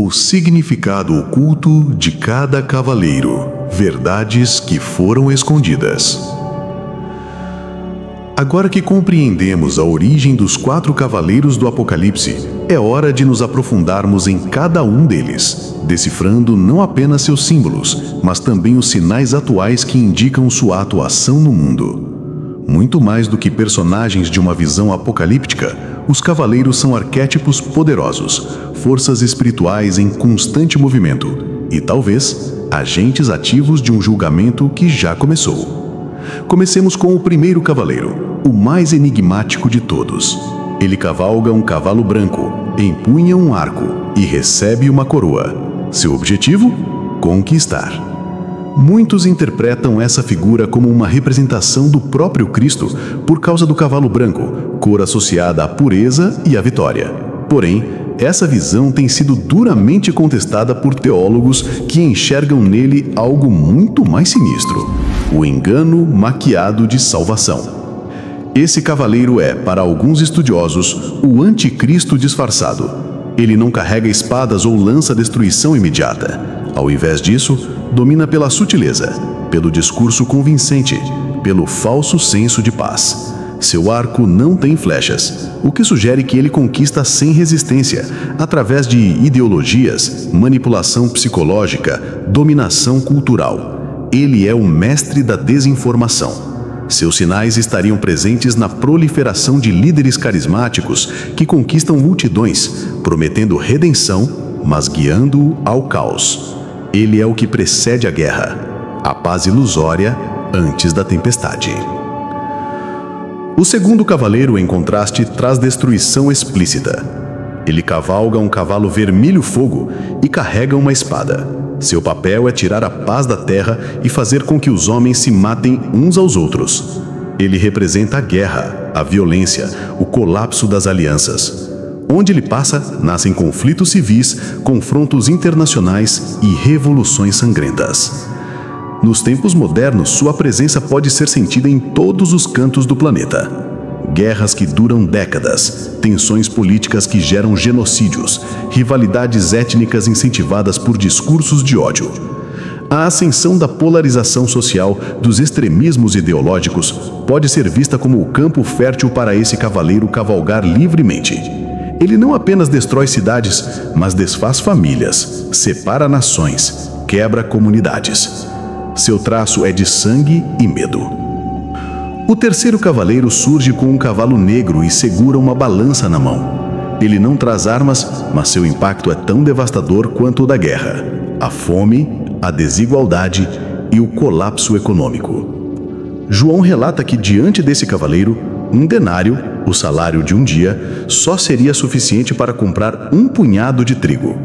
O significado oculto de cada cavaleiro. Verdades que foram escondidas. Agora que compreendemos a origem dos 4 cavaleiros do Apocalipse, é hora de nos aprofundarmos em cada um deles, decifrando não apenas seus símbolos, mas também os sinais atuais que indicam sua atuação no mundo. Muito mais do que personagens de uma visão apocalíptica, os cavaleiros são arquétipos poderosos, forças espirituais em constante movimento e, talvez, agentes ativos de um julgamento que já começou. Comecemos com o primeiro cavaleiro, o mais enigmático de todos. Ele cavalga um cavalo branco, empunha um arco e recebe uma coroa. Seu objetivo? Conquistar. Muitos interpretam essa figura como uma representação do próprio Cristo por causa do cavalo branco, cor associada à pureza e à vitória. Porém, essa visão tem sido duramente contestada por teólogos que enxergam nele algo muito mais sinistro: o engano maquiado de salvação. Esse cavaleiro é, para alguns estudiosos, o anticristo disfarçado. Ele não carrega espadas ou lança destruição imediata. Ao invés disso, domina pela sutileza, pelo discurso convincente, pelo falso senso de paz. Seu arco não tem flechas, o que sugere que ele conquista sem resistência, através de ideologias, manipulação psicológica, dominação cultural. Ele é o mestre da desinformação. Seus sinais estariam presentes na proliferação de líderes carismáticos que conquistam multidões, prometendo redenção, mas guiando-o ao caos. Ele é o que precede a guerra, a paz ilusória antes da tempestade. O segundo cavaleiro, em contraste, traz destruição explícita. Ele cavalga um cavalo vermelho-fogo e carrega uma espada. Seu papel é tirar a paz da terra e fazer com que os homens se matem uns aos outros. Ele representa a guerra, a violência, o colapso das alianças. Onde ele passa, nascem conflitos civis, confrontos internacionais e revoluções sangrentas. Nos tempos modernos, sua presença pode ser sentida em todos os cantos do planeta. Guerras que duram décadas, tensões políticas que geram genocídios, rivalidades étnicas incentivadas por discursos de ódio. A ascensão da polarização social, dos extremismos ideológicos, pode ser vista como o campo fértil para esse cavaleiro cavalgar livremente. Ele não apenas destrói cidades, mas desfaz famílias, separa nações, quebra comunidades. Seu traço é de sangue e medo. O terceiro cavaleiro surge com um cavalo negro e segura uma balança na mão. Ele não traz armas, mas seu impacto é tão devastador quanto o da guerra: a fome, a desigualdade e o colapso econômico. João relata que, diante desse cavaleiro, um denário, o salário de um dia, só seria suficiente para comprar um punhado de trigo.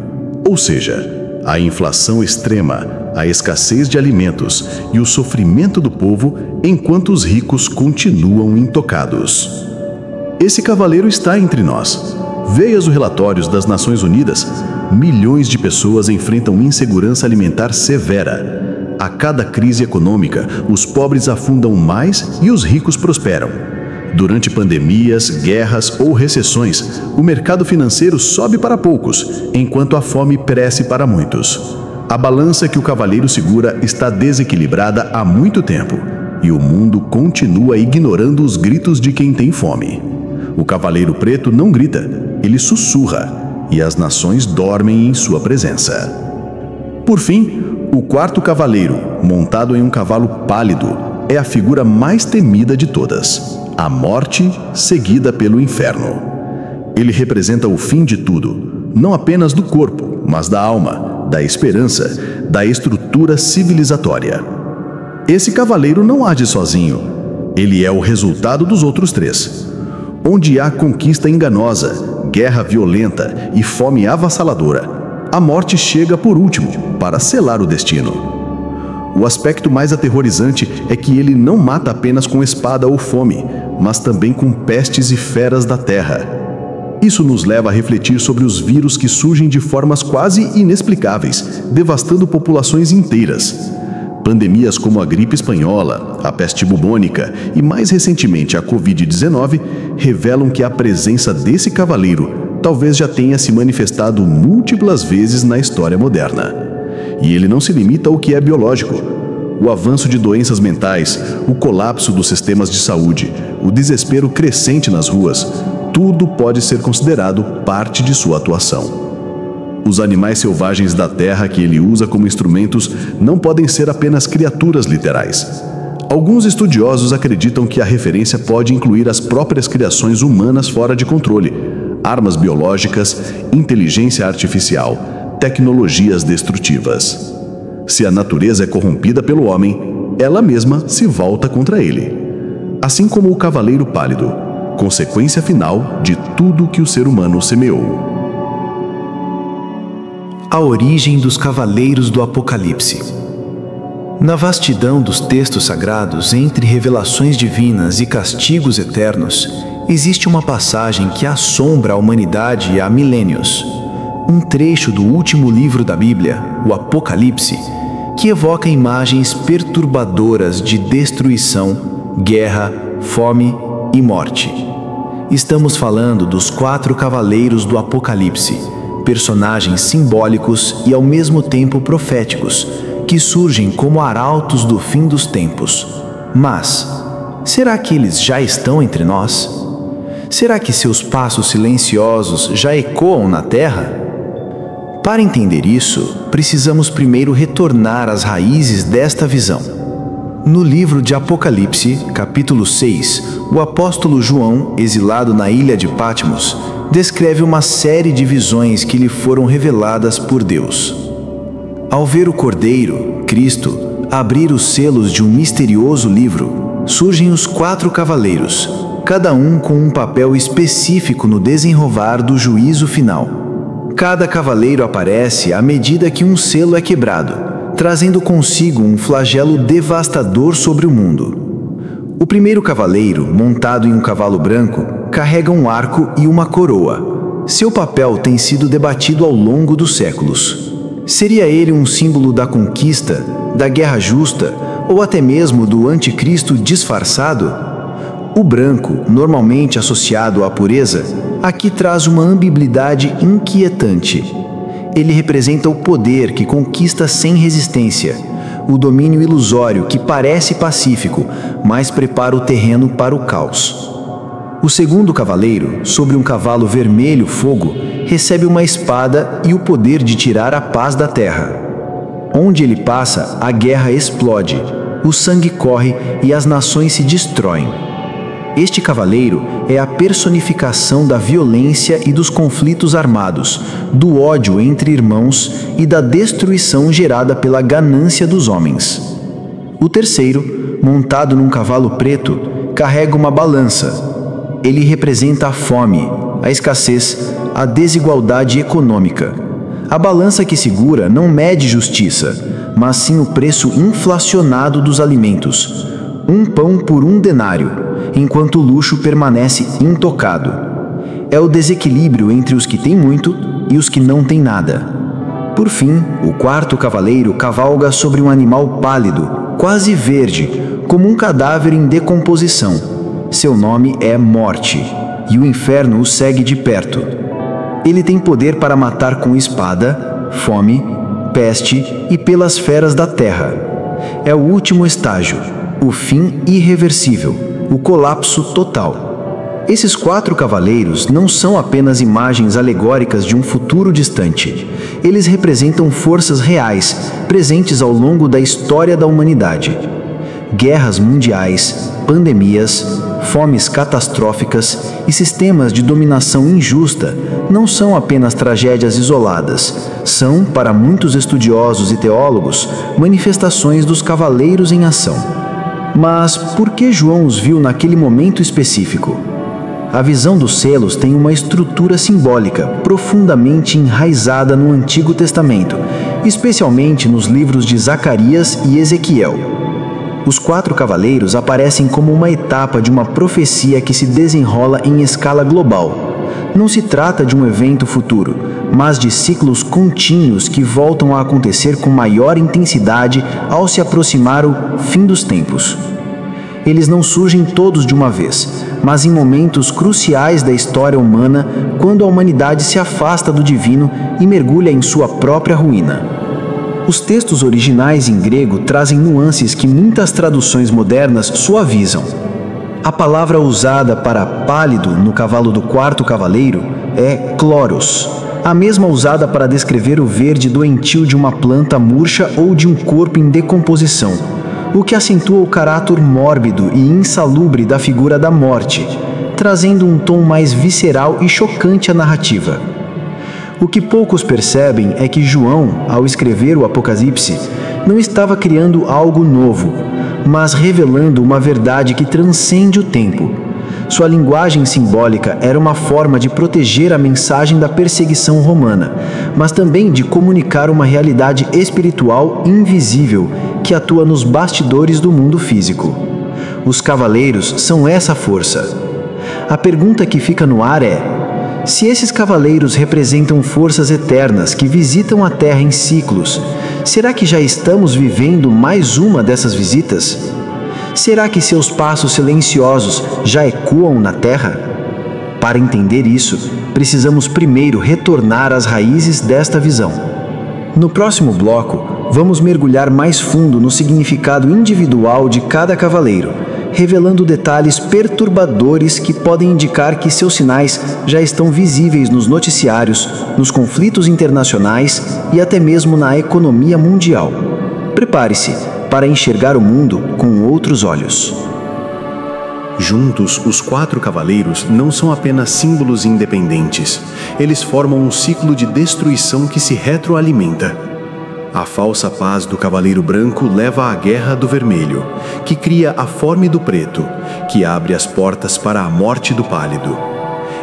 Ou seja, a inflação extrema, a escassez de alimentos e o sofrimento do povo enquanto os ricos continuam intocados. Esse cavaleiro está entre nós. Veja os relatórios das Nações Unidas. Milhões de pessoas enfrentam insegurança alimentar severa. A cada crise econômica, os pobres afundam mais e os ricos prosperam. Durante pandemias, guerras ou recessões, o mercado financeiro sobe para poucos, enquanto a fome cresce para muitos. A balança que o cavaleiro segura está desequilibrada há muito tempo, e o mundo continua ignorando os gritos de quem tem fome. O cavaleiro preto não grita, ele sussurra, e as nações dormem em sua presença. Por fim, o quarto cavaleiro, montado em um cavalo pálido, é a figura mais temida de todas: a morte seguida pelo inferno. Ele representa o fim de tudo, não apenas do corpo, mas da alma, da esperança, da estrutura civilizatória. Esse cavaleiro não age sozinho. Ele é o resultado dos outros 3. Onde há conquista enganosa, guerra violenta e fome avassaladora, a morte chega por último para selar o destino. O aspecto mais aterrorizante é que ele não mata apenas com espada ou fome, mas também com pestes e feras da terra. Isso nos leva a refletir sobre os vírus que surgem de formas quase inexplicáveis, devastando populações inteiras. Pandemias como a gripe espanhola, a peste bubônica e, mais recentemente, a Covid-19 revelam que a presença desse cavaleiro talvez já tenha se manifestado múltiplas vezes na história moderna. E ele não se limita ao que é biológico. O avanço de doenças mentais, o colapso dos sistemas de saúde, o desespero crescente nas ruas, tudo pode ser considerado parte de sua atuação. Os animais selvagens da terra que ele usa como instrumentos não podem ser apenas criaturas literais. Alguns estudiosos acreditam que a referência pode incluir as próprias criações humanas fora de controle, armas biológicas, inteligência artificial, tecnologias destrutivas. Se a natureza é corrompida pelo homem, ela mesma se volta contra ele. Assim como o cavaleiro pálido, consequência final de tudo que o ser humano semeou. A origem dos Cavaleiros do Apocalipse. Na vastidão dos textos sagrados, entre revelações divinas e castigos eternos, existe uma passagem que assombra a humanidade há milênios. Um trecho do último livro da Bíblia, o Apocalipse, que evoca imagens perturbadoras de destruição, guerra, fome e morte. Estamos falando dos 4 Cavaleiros do Apocalipse, personagens simbólicos e ao mesmo tempo proféticos, que surgem como arautos do fim dos tempos. Mas, será que eles já estão entre nós? Será que seus passos silenciosos já ecoam na terra? Para entender isso, precisamos primeiro retornar às raízes desta visão. No livro de Apocalipse, capítulo 6, o apóstolo João, exilado na ilha de Patmos, descreve uma série de visões que lhe foram reveladas por Deus. Ao ver o Cordeiro, Cristo, abrir os selos de um misterioso livro, surgem os 4 cavaleiros, cada um com um papel específico no desenrolar do juízo final. Cada cavaleiro aparece à medida que um selo é quebrado, trazendo consigo um flagelo devastador sobre o mundo. O primeiro cavaleiro, montado em um cavalo branco, carrega um arco e uma coroa. Seu papel tem sido debatido ao longo dos séculos. Seria ele um símbolo da conquista, da guerra justa ou até mesmo do anticristo disfarçado? O branco, normalmente associado à pureza, aqui traz uma ambibilidade inquietante. Ele representa o poder que conquista sem resistência, o domínio ilusório que parece pacífico, mas prepara o terreno para o caos. O segundo cavaleiro, sobre um cavalo vermelho fogo, recebe uma espada e o poder de tirar a paz da terra. Onde ele passa, a guerra explode, o sangue corre e as nações se destroem. Este cavaleiro é a personificação da violência e dos conflitos armados, do ódio entre irmãos e da destruição gerada pela ganância dos homens. O terceiro, montado num cavalo preto, carrega uma balança. Ele representa a fome, a escassez, a desigualdade econômica. A balança que segura não mede justiça, mas sim o preço inflacionado dos alimentos. 1 pão por 1 denário. Enquanto o luxo permanece intocado. É o desequilíbrio entre os que têm muito e os que não têm nada. Por fim, o 4º cavaleiro cavalga sobre um animal pálido, quase verde, como um cadáver em decomposição. Seu nome é Morte, e o inferno o segue de perto. Ele tem poder para matar com espada, fome, peste e pelas feras da terra. É o último estágio, o fim irreversível, o colapso total. Esses 4 cavaleiros não são apenas imagens alegóricas de um futuro distante. Eles representam forças reais, presentes ao longo da história da humanidade. Guerras mundiais, pandemias, fomes catastróficas e sistemas de dominação injusta não são apenas tragédias isoladas. São, para muitos estudiosos e teólogos, manifestações dos cavaleiros em ação. Mas por que João os viu naquele momento específico? A visão dos selos tem uma estrutura simbólica profundamente enraizada no Antigo Testamento, especialmente nos livros de Zacarias e Ezequiel. Os 4 cavaleiros aparecem como uma etapa de uma profecia que se desenrola em escala global. Não se trata de um evento futuro, mas de ciclos contínuos que voltam a acontecer com maior intensidade ao se aproximar o fim dos tempos. Eles não surgem todos de uma vez, mas em momentos cruciais da história humana, quando a humanidade se afasta do divino e mergulha em sua própria ruína. Os textos originais em grego trazem nuances que muitas traduções modernas suavizam. A palavra usada para pálido no cavalo do quarto cavaleiro é chloros, a mesma usada para descrever o verde doentio de uma planta murcha ou de um corpo em decomposição, o que acentua o caráter mórbido e insalubre da figura da morte, trazendo um tom mais visceral e chocante à narrativa. O que poucos percebem é que João, ao escrever o Apocalipse, não estava criando algo novo, mas revelando uma verdade que transcende o tempo. Sua linguagem simbólica era uma forma de proteger a mensagem da perseguição romana, mas também de comunicar uma realidade espiritual invisível que atua nos bastidores do mundo físico. Os cavaleiros são essa força. A pergunta que fica no ar é: se esses cavaleiros representam forças eternas que visitam a Terra em ciclos, será que já estamos vivendo mais uma dessas visitas? Será que seus passos silenciosos já ecoam na Terra? Para entender isso, precisamos primeiro retornar às raízes desta visão. No próximo bloco, vamos mergulhar mais fundo no significado individual de cada cavaleiro, revelando detalhes perturbadores que podem indicar que seus sinais já estão visíveis nos noticiários, nos conflitos internacionais e até mesmo na economia mundial. Prepare-se para enxergar o mundo com outros olhos. Juntos, os 4 cavaleiros não são apenas símbolos independentes. Eles formam um ciclo de destruição que se retroalimenta. A falsa paz do Cavaleiro Branco leva à Guerra do Vermelho, que cria a Fome do Preto, que abre as portas para a morte do Pálido.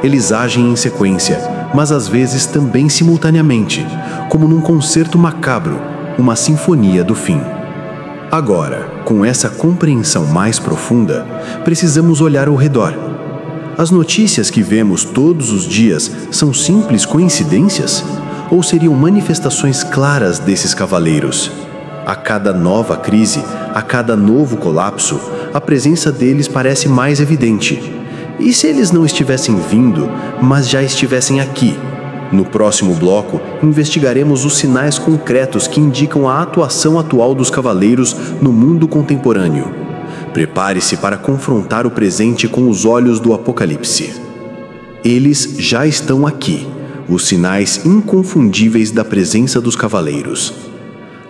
Eles agem em sequência, mas às vezes também simultaneamente, como num concerto macabro, uma sinfonia do fim. Agora, com essa compreensão mais profunda, precisamos olhar ao redor. As notícias que vemos todos os dias são simples coincidências? Ou seriam manifestações claras desses cavaleiros? A cada nova crise, a cada novo colapso, a presença deles parece mais evidente. E se eles não estivessem vindo, mas já estivessem aqui? No próximo bloco, investigaremos os sinais concretos que indicam a atuação atual dos cavaleiros no mundo contemporâneo. Prepare-se para confrontar o presente com os olhos do Apocalipse. Eles já estão aqui, os sinais inconfundíveis da presença dos cavaleiros.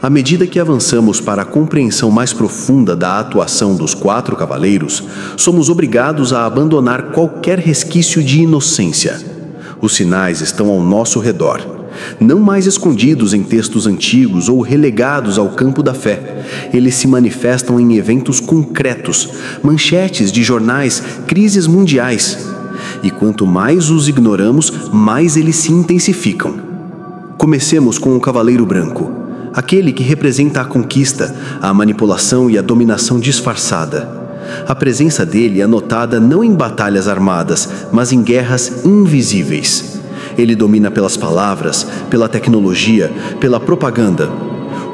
À medida que avançamos para a compreensão mais profunda da atuação dos 4 cavaleiros, somos obrigados a abandonar qualquer resquício de inocência. Os sinais estão ao nosso redor, não mais escondidos em textos antigos ou relegados ao campo da fé. Eles se manifestam em eventos concretos, manchetes de jornais, crises mundiais. E quanto mais os ignoramos, mais eles se intensificam. Comecemos com o Cavaleiro Branco, aquele que representa a conquista, a manipulação e a dominação disfarçada. A presença dele é notada não em batalhas armadas, mas em guerras invisíveis. Ele domina pelas palavras, pela tecnologia, pela propaganda.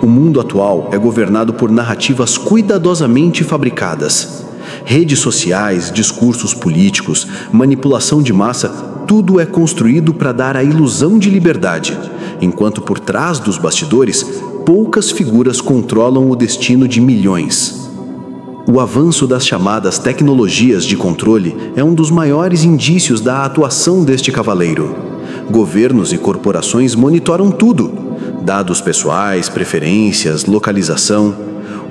O mundo atual é governado por narrativas cuidadosamente fabricadas. Redes sociais, discursos políticos, manipulação de massa, tudo é construído para dar a ilusão de liberdade, enquanto por trás dos bastidores, poucas figuras controlam o destino de milhões. O avanço das chamadas tecnologias de controle é um dos maiores indícios da atuação deste cavaleiro. Governos e corporações monitoram tudo: dados pessoais, preferências, localização.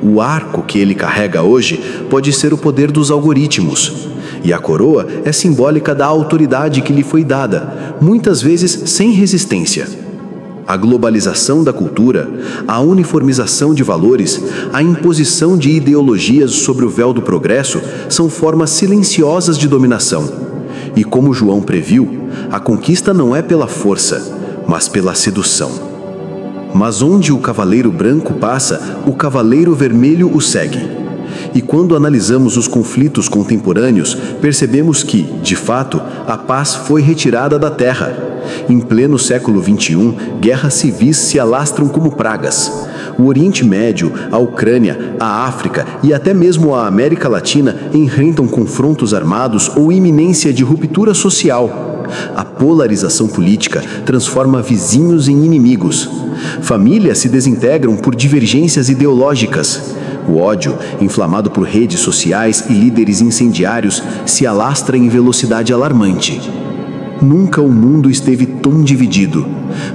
O arco que ele carrega hoje pode ser o poder dos algoritmos. E a coroa é simbólica da autoridade que lhe foi dada, muitas vezes sem resistência. A globalização da cultura, a uniformização de valores, a imposição de ideologias sobre o véu do progresso são formas silenciosas de dominação. E como João previu, a conquista não é pela força, mas pela sedução. Mas onde o Cavaleiro Branco passa, o Cavaleiro Vermelho o segue. E quando analisamos os conflitos contemporâneos, percebemos que, de fato, a paz foi retirada da Terra. Em pleno século XXI, guerras civis se alastram como pragas. O Oriente Médio, a Ucrânia, a África e até mesmo a América Latina enfrentam confrontos armados ou iminência de ruptura social. A polarização política transforma vizinhos em inimigos. Famílias se desintegram por divergências ideológicas. O ódio, inflamado por redes sociais e líderes incendiários, se alastra em velocidade alarmante. Nunca o mundo esteve tão dividido.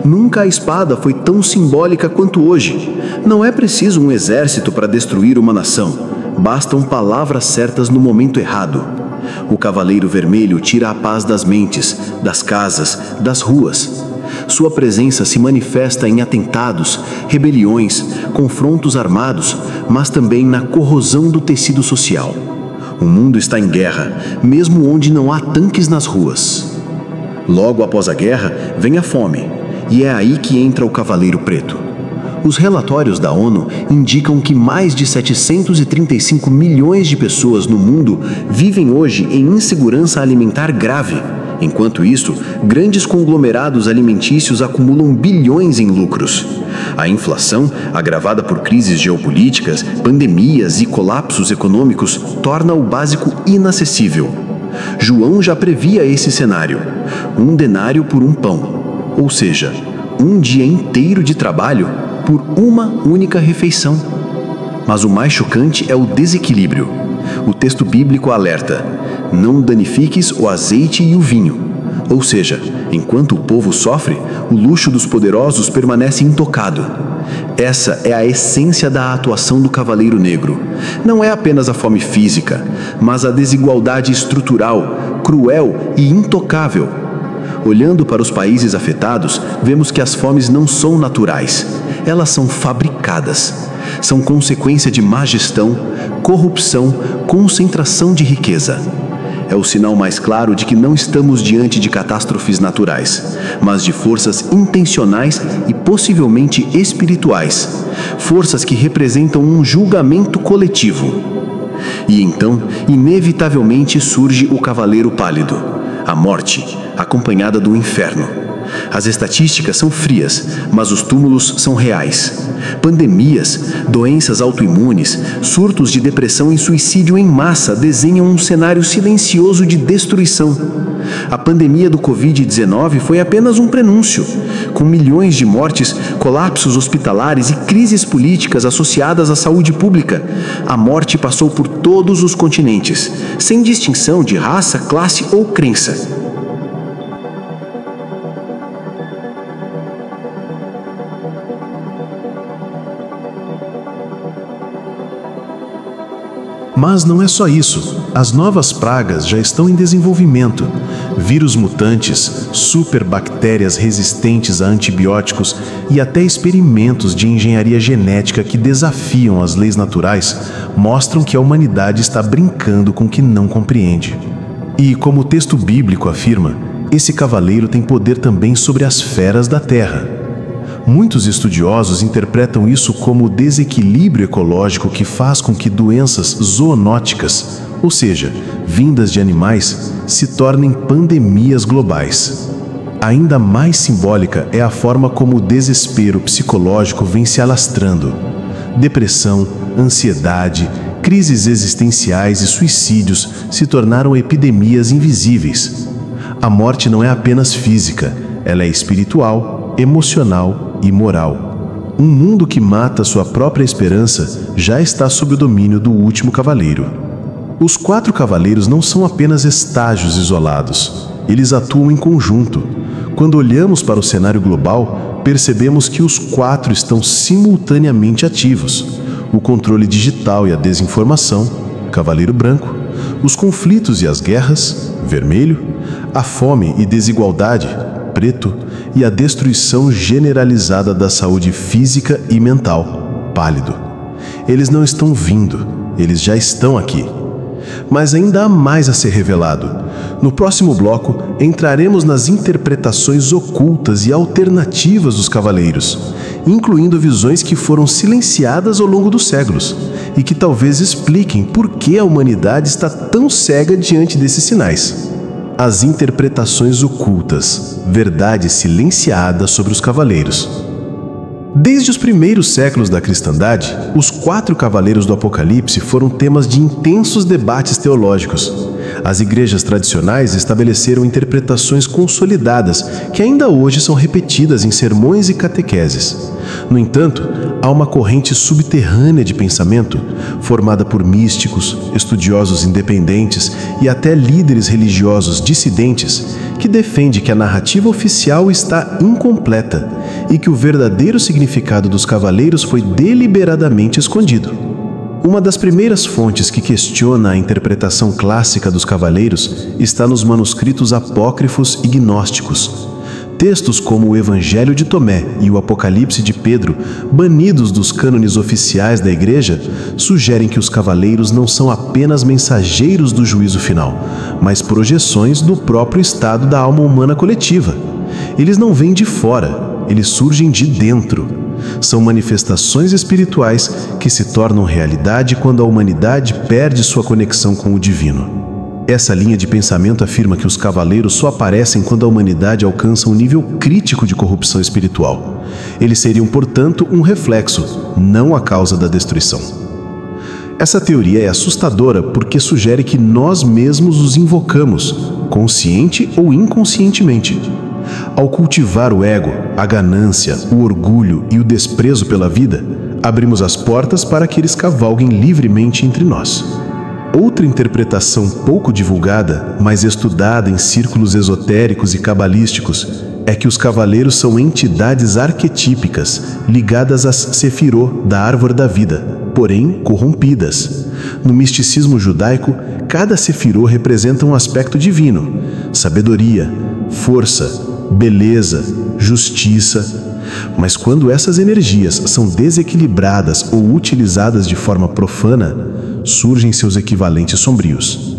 Nunca a espada foi tão simbólica quanto hoje. Não é preciso um exército para destruir uma nação. Bastam palavras certas no momento errado. O Cavaleiro Vermelho tira a paz das mentes, das casas, das ruas. Sua presença se manifesta em atentados, rebeliões, confrontos armados, mas também na corrosão do tecido social. O mundo está em guerra, mesmo onde não há tanques nas ruas. Logo após a guerra, vem a fome, e é aí que entra o Cavaleiro Preto. Os relatórios da ONU indicam que mais de 735 milhões de pessoas no mundo vivem hoje em insegurança alimentar grave. Enquanto isso, grandes conglomerados alimentícios acumulam bilhões em lucros. A inflação, agravada por crises geopolíticas, pandemias e colapsos econômicos, torna o básico inacessível. João já previa esse cenário: 1 denário por um pão, ou seja, um dia inteiro de trabalho por uma única refeição. Mas o mais chocante é o desequilíbrio. O texto bíblico alerta: não danifiques o azeite e o vinho. Ou seja, enquanto o povo sofre, o luxo dos poderosos permanece intocado. Essa é a essência da atuação do Cavaleiro Negro. Não é apenas a fome física, mas a desigualdade estrutural, cruel e intocável. Olhando para os países afetados, vemos que as fomes não são naturais. Elas são fabricadas. São consequência de má gestão, corrupção, concentração de riqueza. É o sinal mais claro de que não estamos diante de catástrofes naturais, mas de forças intencionais e possivelmente espirituais, forças que representam um julgamento coletivo. E então, inevitavelmente surge o Cavaleiro Pálido, a morte, acompanhada do inferno. As estatísticas são frias, mas os túmulos são reais. Pandemias, doenças autoimunes, surtos de depressão e suicídio em massa desenham um cenário silencioso de destruição. A pandemia do Covid-19 foi apenas um prenúncio. Com milhões de mortes, colapsos hospitalares e crises políticas associadas à saúde pública, a morte passou por todos os continentes, sem distinção de raça, classe ou crença. Mas não é só isso. As novas pragas já estão em desenvolvimento. Vírus mutantes, superbactérias resistentes a antibióticos e até experimentos de engenharia genética que desafiam as leis naturais mostram que a humanidade está brincando com o que não compreende. E, como o texto bíblico afirma, esse cavaleiro tem poder também sobre as feras da terra. Muitos estudiosos interpretam isso como o desequilíbrio ecológico que faz com que doenças zoonóticas, ou seja, vindas de animais, se tornem pandemias globais. Ainda mais simbólica é a forma como o desespero psicológico vem se alastrando. Depressão, ansiedade, crises existenciais e suicídios se tornaram epidemias invisíveis. A morte não é apenas física, ela é espiritual, emocional e moral. Um mundo que mata sua própria esperança já está sob o domínio do último cavaleiro. Os 4 cavaleiros não são apenas estágios isolados. Eles atuam em conjunto. Quando olhamos para o cenário global, percebemos que os 4 estão simultaneamente ativos. O controle digital e a desinformação, Cavaleiro Branco. Os conflitos e as guerras, Vermelho. A fome e desigualdade, Preto, e a destruição generalizada da saúde física e mental, Pálido. Eles não estão vindo, eles já estão aqui. Mas ainda há mais a ser revelado. No próximo bloco, entraremos nas interpretações ocultas e alternativas dos cavaleiros, incluindo visões que foram silenciadas ao longo dos séculos. e que talvez expliquem por que a humanidade está tão cega diante desses sinais. As interpretações ocultas, verdade silenciada sobre os cavaleiros. Desde os primeiros séculos da cristandade, os 4 cavaleiros do Apocalipse foram temas de intensos debates teológicos. As igrejas tradicionais estabeleceram interpretações consolidadas que ainda hoje são repetidas em sermões e catequeses. No entanto, há uma corrente subterrânea de pensamento, formada por místicos, estudiosos independentes e até líderes religiosos dissidentes, que defende que a narrativa oficial está incompleta e que o verdadeiro significado dos cavaleiros foi deliberadamente escondido. Uma das primeiras fontes que questiona a interpretação clássica dos cavaleiros está nos manuscritos apócrifos e gnósticos. Textos como o Evangelho de Tomé e o Apocalipse de Pedro, banidos dos cânones oficiais da Igreja, sugerem que os cavaleiros não são apenas mensageiros do juízo final, mas projeções do próprio estado da alma humana coletiva. Eles não vêm de fora, eles surgem de dentro. São manifestações espirituais que se tornam realidade quando a humanidade perde sua conexão com o divino. Essa linha de pensamento afirma que os cavaleiros só aparecem quando a humanidade alcança um nível crítico de corrupção espiritual. Eles seriam, portanto, um reflexo, não a causa da destruição. Essa teoria é assustadora porque sugere que nós mesmos os invocamos, consciente ou inconscientemente. Ao cultivar o ego, a ganância, o orgulho e o desprezo pela vida, abrimos as portas para que eles cavalguem livremente entre nós. Outra interpretação pouco divulgada, mas estudada em círculos esotéricos e cabalísticos, é que os cavaleiros são entidades arquetípicas ligadas às Sefirot da árvore da vida, porém corrompidas. No misticismo judaico, cada Sefirot representa um aspecto divino: sabedoria, força, beleza, justiça. Mas quando essas energias são desequilibradas ou utilizadas de forma profana, surgem seus equivalentes sombrios.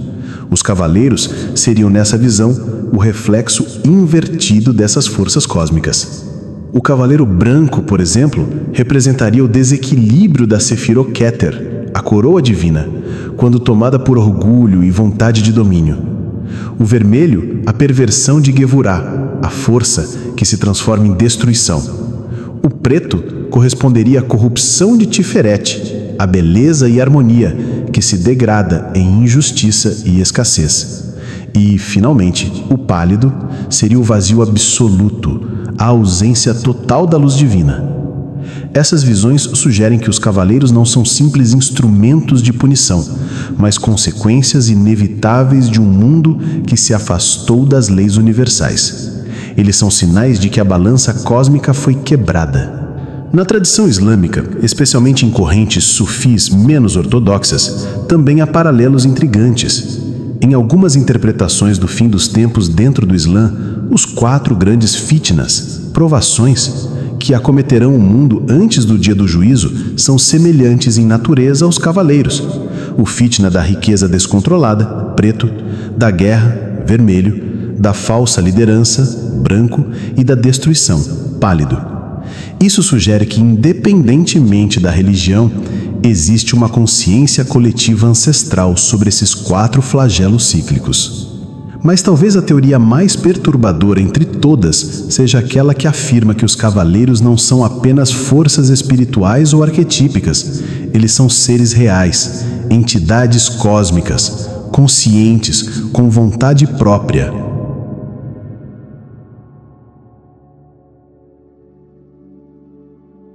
Os cavaleiros seriam, nessa visão, o reflexo invertido dessas forças cósmicas. O cavaleiro branco, por exemplo, representaria o desequilíbrio da Sefirot Keter, a coroa divina, quando tomada por orgulho e vontade de domínio. O vermelho, a perversão de Gevurah, a força que se transforma em destruição. O preto corresponderia à corrupção de Tiferet, a beleza e harmonia que se degrada em injustiça e escassez. E, finalmente, o pálido seria o vazio absoluto, a ausência total da luz divina. Essas visões sugerem que os cavaleiros não são simples instrumentos de punição, mas consequências inevitáveis de um mundo que se afastou das leis universais. Eles são sinais de que a balança cósmica foi quebrada. Na tradição islâmica, especialmente em correntes sufis menos ortodoxas, também há paralelos intrigantes. Em algumas interpretações do fim dos tempos dentro do Islã, os 4 grandes fitnas, provações, que acometerão o mundo antes do dia do juízo, são semelhantes em natureza aos cavaleiros. O fitna da riqueza descontrolada, preto, da guerra, vermelho, da falsa liderança, branco, e da destruição, pálido. Isso sugere que, independentemente da religião, existe uma consciência coletiva ancestral sobre esses 4 flagelos cíclicos. Mas talvez a teoria mais perturbadora entre todas seja aquela que afirma que os cavaleiros não são apenas forças espirituais ou arquetípicas, eles são seres reais, entidades cósmicas, conscientes, com vontade própria.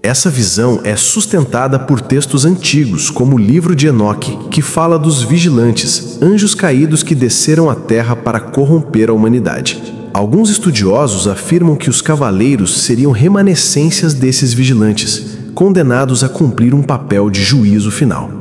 Essa visão é sustentada por textos antigos, como o livro de Enoque, que fala dos vigilantes, anjos caídos que desceram à terra para corromper a humanidade. Alguns estudiosos afirmam que os cavaleiros seriam remanescências desses vigilantes, condenados a cumprir um papel de juízo final.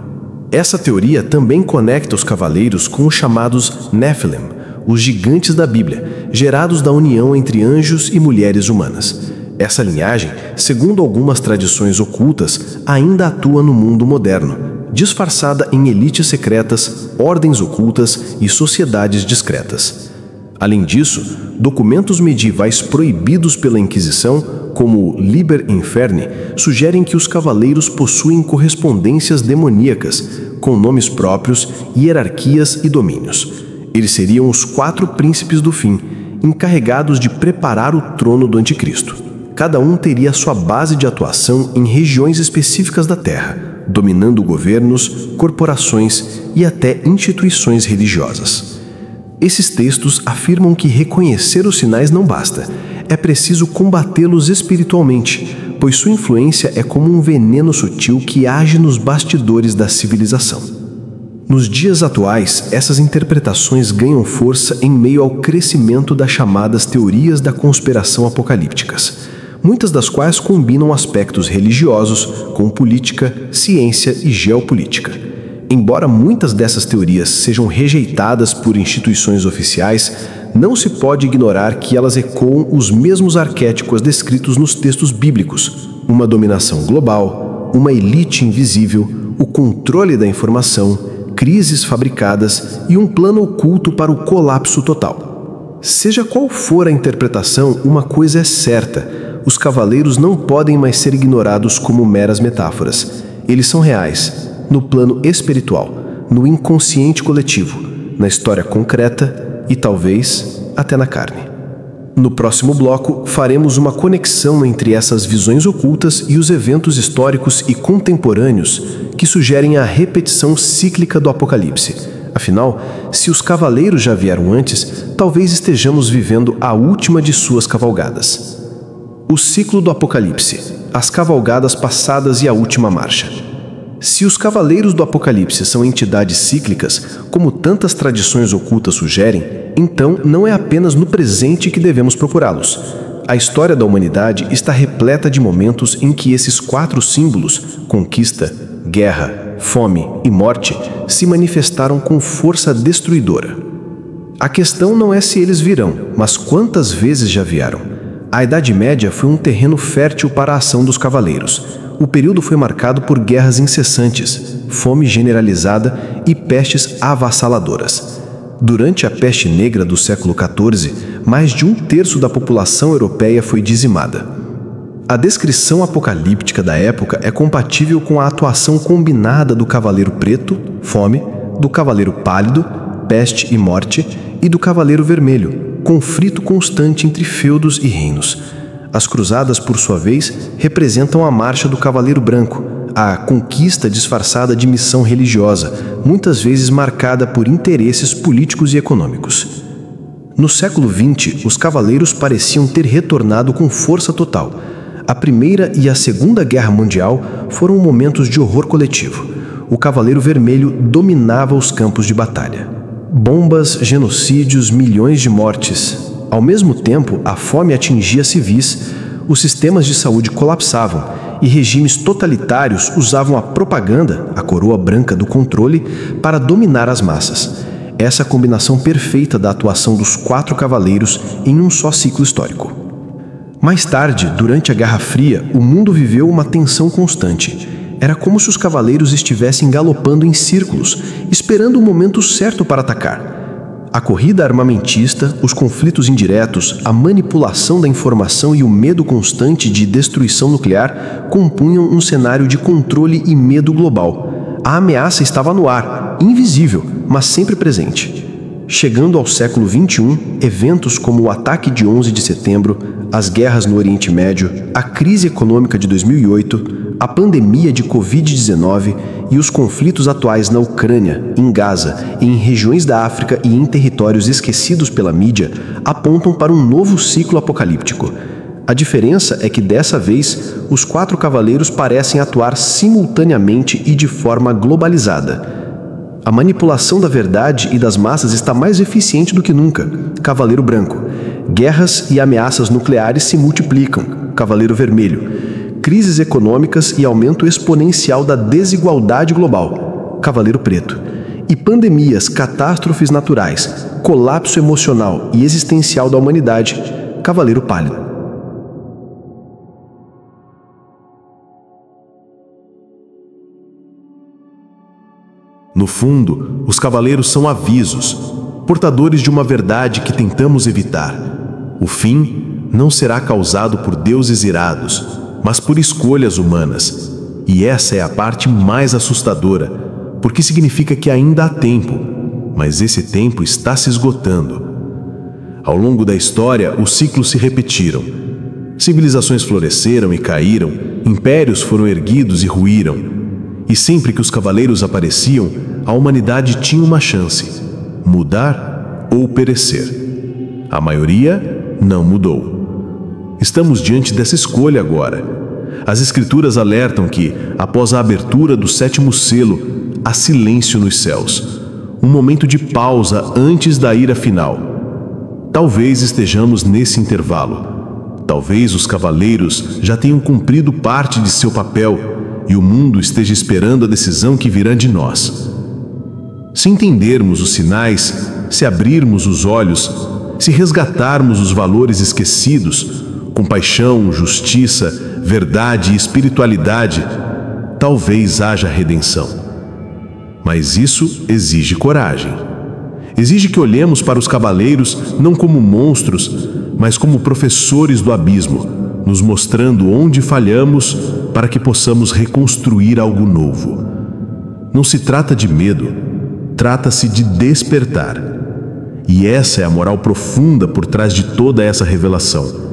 Essa teoria também conecta os cavaleiros com os chamados Nephilim, os gigantes da Bíblia, gerados da união entre anjos e mulheres humanas. Essa linhagem, segundo algumas tradições ocultas, ainda atua no mundo moderno, disfarçada em elites secretas, ordens ocultas e sociedades discretas. Além disso, documentos medievais proibidos pela Inquisição como Liber Inferni, sugerem que os cavaleiros possuem correspondências demoníacas, com nomes próprios, hierarquias e domínios. Eles seriam os 4 príncipes do fim, encarregados de preparar o trono do Anticristo. Cada um teria sua base de atuação em regiões específicas da Terra, dominando governos, corporações e até instituições religiosas. Esses textos afirmam que reconhecer os sinais não basta. É preciso combatê-los espiritualmente, pois sua influência é como um veneno sutil que age nos bastidores da civilização. Nos dias atuais, essas interpretações ganham força em meio ao crescimento das chamadas teorias da conspiração apocalípticas, muitas das quais combinam aspectos religiosos com política, ciência e geopolítica. Embora muitas dessas teorias sejam rejeitadas por instituições oficiais, não se pode ignorar que elas ecoam os mesmos arquétipos descritos nos textos bíblicos: uma dominação global, uma elite invisível, o controle da informação, crises fabricadas e um plano oculto para o colapso total. Seja qual for a interpretação, uma coisa é certa: os cavaleiros não podem mais ser ignorados como meras metáforas. Eles são reais, no plano espiritual, no inconsciente coletivo, na história concreta e talvez até na carne. No próximo bloco, faremos uma conexão entre essas visões ocultas e os eventos históricos e contemporâneos que sugerem a repetição cíclica do Apocalipse. Afinal, se os cavaleiros já vieram antes, talvez estejamos vivendo a última de suas cavalgadas. O ciclo do Apocalipse, as cavalgadas passadas e a última marcha. Se os cavaleiros do Apocalipse são entidades cíclicas, como tantas tradições ocultas sugerem, então não é apenas no presente que devemos procurá-los. A história da humanidade está repleta de momentos em que esses 4 símbolos, conquista, guerra, fome e morte, se manifestaram com força destruidora. A questão não é se eles virão, mas quantas vezes já vieram. A Idade Média foi um terreno fértil para a ação dos cavaleiros. O período foi marcado por guerras incessantes, fome generalizada e pestes avassaladoras. Durante a peste negra do século XIV, mais de 1/3 da população europeia foi dizimada. A descrição apocalíptica da época é compatível com a atuação combinada do Cavaleiro Preto, fome, do Cavaleiro Pálido, peste e morte, e do Cavaleiro Vermelho, conflito constante entre feudos e reinos. As cruzadas, por sua vez, representam a marcha do Cavaleiro Branco, a conquista disfarçada de missão religiosa, muitas vezes marcada por interesses políticos e econômicos. No século XX, os cavaleiros pareciam ter retornado com força total. A Primeira e a Segunda Guerra Mundial foram momentos de horror coletivo. O Cavaleiro Vermelho dominava os campos de batalha. Bombas, genocídios, milhões de mortes. Ao mesmo tempo, a fome atingia civis, os sistemas de saúde colapsavam e regimes totalitários usavam a propaganda, a coroa branca do controle, para dominar as massas. Essa combinação perfeita da atuação dos 4 cavaleiros em um só ciclo histórico. Mais tarde, durante a Guerra Fria, o mundo viveu uma tensão constante. Era como se os cavaleiros estivessem galopando em círculos, esperando o momento certo para atacar. A corrida armamentista, os conflitos indiretos, a manipulação da informação e o medo constante de destruição nuclear compunham um cenário de controle e medo global. A ameaça estava no ar, invisível, mas sempre presente. Chegando ao século XXI, eventos como o ataque de 11 de setembro, as guerras no Oriente Médio, a crise econômica de 2008, a pandemia de Covid-19 e os conflitos atuais na Ucrânia, em Gaza e em regiões da África e em territórios esquecidos pela mídia apontam para um novo ciclo apocalíptico. A diferença é que dessa vez, os 4 cavaleiros parecem atuar simultaneamente e de forma globalizada. A manipulação da verdade e das massas está mais eficiente do que nunca. Cavaleiro Branco. Guerras e ameaças nucleares se multiplicam. Cavaleiro Vermelho. Crises econômicas e aumento exponencial da desigualdade global. Cavaleiro Preto. E pandemias, catástrofes naturais, colapso emocional e existencial da humanidade. Cavaleiro Pálido. No fundo, os cavaleiros são avisos, portadores de uma verdade que tentamos evitar: o fim, não será causado por deuses irados, mas por escolhas humanas. E essa é a parte mais assustadora, porque significa que ainda há tempo, mas esse tempo está se esgotando. Ao longo da história, os ciclos se repetiram. Civilizações floresceram e caíram, impérios foram erguidos e ruíram. E sempre que os cavaleiros apareciam, a humanidade tinha uma chance: mudar ou perecer. A maioria não mudou. Estamos diante dessa escolha agora. As Escrituras alertam que, após a abertura do 7º selo, há silêncio nos céus, um momento de pausa antes da ira final. Talvez estejamos nesse intervalo. Talvez os cavaleiros já tenham cumprido parte de seu papel e o mundo esteja esperando a decisão que virá de nós. Se entendermos os sinais, se abrirmos os olhos, se resgatarmos os valores esquecidos, compaixão, justiça, verdade e espiritualidade, talvez haja redenção. Mas isso exige coragem. Exige que olhemos para os cavaleiros não como monstros, mas como professores do abismo, nos mostrando onde falhamos para que possamos reconstruir algo novo. Não se trata de medo, trata-se de despertar. E essa é a moral profunda por trás de toda essa revelação.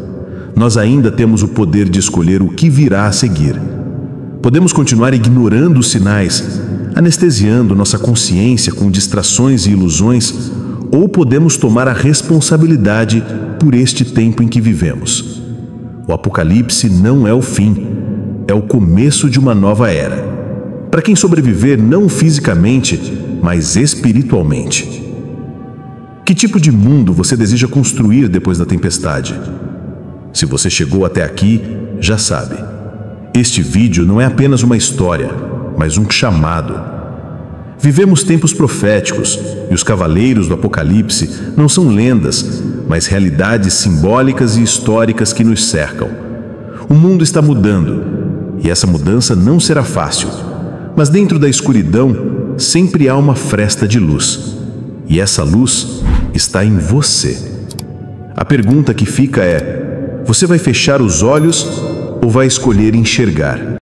Nós ainda temos o poder de escolher o que virá a seguir. Podemos continuar ignorando os sinais, anestesiando nossa consciência com distrações e ilusões, ou podemos tomar a responsabilidade por este tempo em que vivemos. O Apocalipse não é o fim, é o começo de uma nova era. Para quem sobreviver não fisicamente, mas espiritualmente. Que tipo de mundo você deseja construir depois da tempestade? Se você chegou até aqui, já sabe. Este vídeo não é apenas uma história, mas um chamado. Vivemos tempos proféticos, e os cavaleiros do Apocalipse não são lendas, mas realidades simbólicas e históricas que nos cercam. O mundo está mudando, e essa mudança não será fácil. Mas dentro da escuridão, sempre há uma fresta de luz. E essa luz está em você. A pergunta que fica é: você vai fechar os olhos ou vai escolher enxergar?